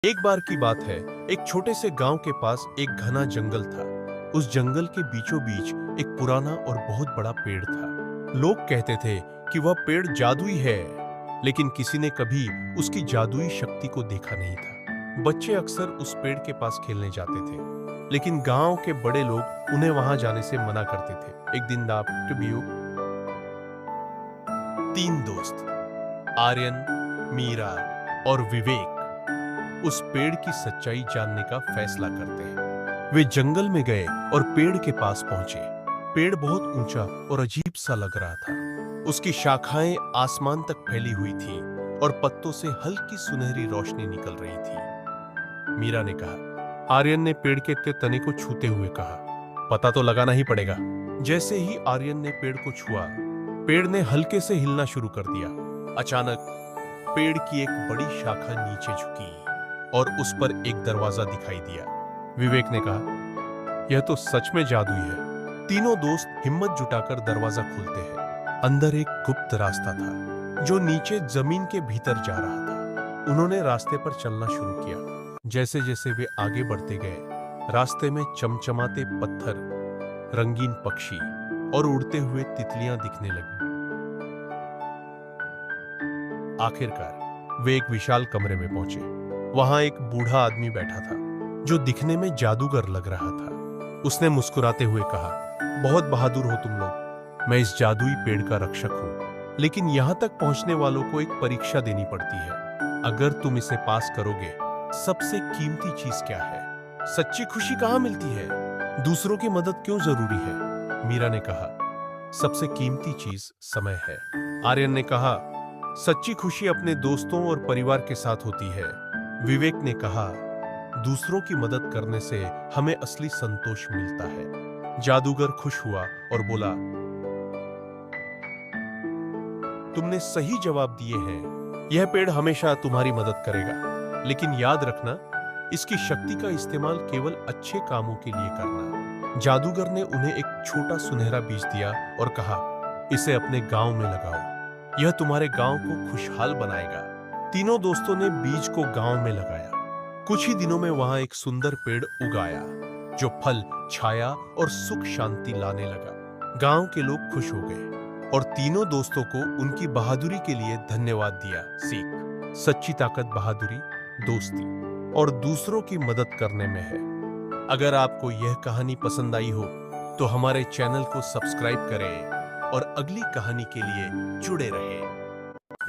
एक बार की बात है, एक छोटे से गांव के पास एक घना जंगल था। उस जंगल के बीचों बीच एक पुराना और बहुत बड़ा पेड़ था। लोग कहते थे कि वह पेड़ जादुई है, लेकिन किसी ने कभी उसकी जादुई शक्ति को देखा नहीं था। बच्चे अक्सर उस पेड़ के पास खेलने जाते थे, लेकिन गांव के बड़े लोग उन्हें वहां जाने से मना करते थे। एक दिन तीन दोस्त आर्यन, मीरा और विवेक उस पेड़ की सच्चाई जानने का फैसला करते हैं। वे जंगल में गए और पेड़ के पास पहुंचे। पेड़ बहुत ऊंचा और अजीब सा लग रहा था। उसकी शाखाएं आसमान तक फैली हुई थीं और पत्तों से हल्की सुनहरी रोशनी निकल रही थी। मीरा ने कहा। आर्यन ने पेड़ के तने को छूते हुए कहा, पता तो लगाना ही पड़ेगा। जैसे ही आर्यन ने पेड़ को छुआ, पेड़ ने हल्के से हिलना शुरू कर दिया। अचानक पेड़ की एक बड़ी शाखा नीचे झुकी और उस पर एक दरवाजा दिखाई दिया। विवेक ने कहा, यह तो सच में जादुई है। तीनों दोस्त हिम्मत जुटाकर दरवाजा खोलते हैं। अंदर एक गुप्त रास्ता था जो नीचे जमीन के भीतर जा रहा था। उन्होंने रास्ते पर चलना शुरू किया। जैसे जैसे वे आगे बढ़ते गए, रास्ते में चमचमाते पत्थर, रंगीन पक्षी और उड़ते हुए तितलियां दिखने लगी। आखिरकार वे एक विशाल कमरे में पहुंचे। वहां एक बूढ़ा आदमी बैठा था जो दिखने में जादूगर लग रहा था। उसने मुस्कुराते हुए कहा, बहुत बहादुर हो तुम लोग। मैं इस जादुई पेड़ का रक्षक हूं, लेकिन यहां तक पहुंचने वालों को एक परीक्षा देनी पड़ती है। अगर तुम इसे पास करोगे, सबसे कीमती चीज क्या है? सच्ची खुशी कहां मिलती है? दूसरों की मदद क्यों जरूरी है? मीरा ने कहा, सबसे कीमती चीज समय है। आर्यन ने कहा, सच्ची खुशी अपने दोस्तों और परिवार के साथ होती है। विवेक ने कहा, दूसरों की मदद करने से हमें असली संतोष मिलता है। जादूगर खुश हुआ और बोला, तुमने सही जवाब दिए हैं। यह पेड़ हमेशा तुम्हारी मदद करेगा, लेकिन याद रखना, इसकी शक्ति का इस्तेमाल केवल अच्छे कामों के लिए करना। जादूगर ने उन्हें एक छोटा सुनहरा बीज दिया और कहा, इसे अपने गांव में लगाओ। यह तुम्हारे गांव को खुशहाल बनाएगा। तीनों दोस्तों ने बीज को गांव में लगाया। कुछ ही दिनों में वहां एक सुंदर पेड़ उगाया जो फल, छाया और सुख शांति लाने लगा। गांव के लोग खुश हो गए और तीनों दोस्तों को उनकी बहादुरी के लिए धन्यवाद दिया। सीख, सच्ची ताकत बहादुरी, दोस्ती और दूसरों की मदद करने में है। अगर आपको यह कहानी पसंद आई हो तो हमारे चैनल को सब्सक्राइब करें और अगली कहानी के लिए जुड़े रहें।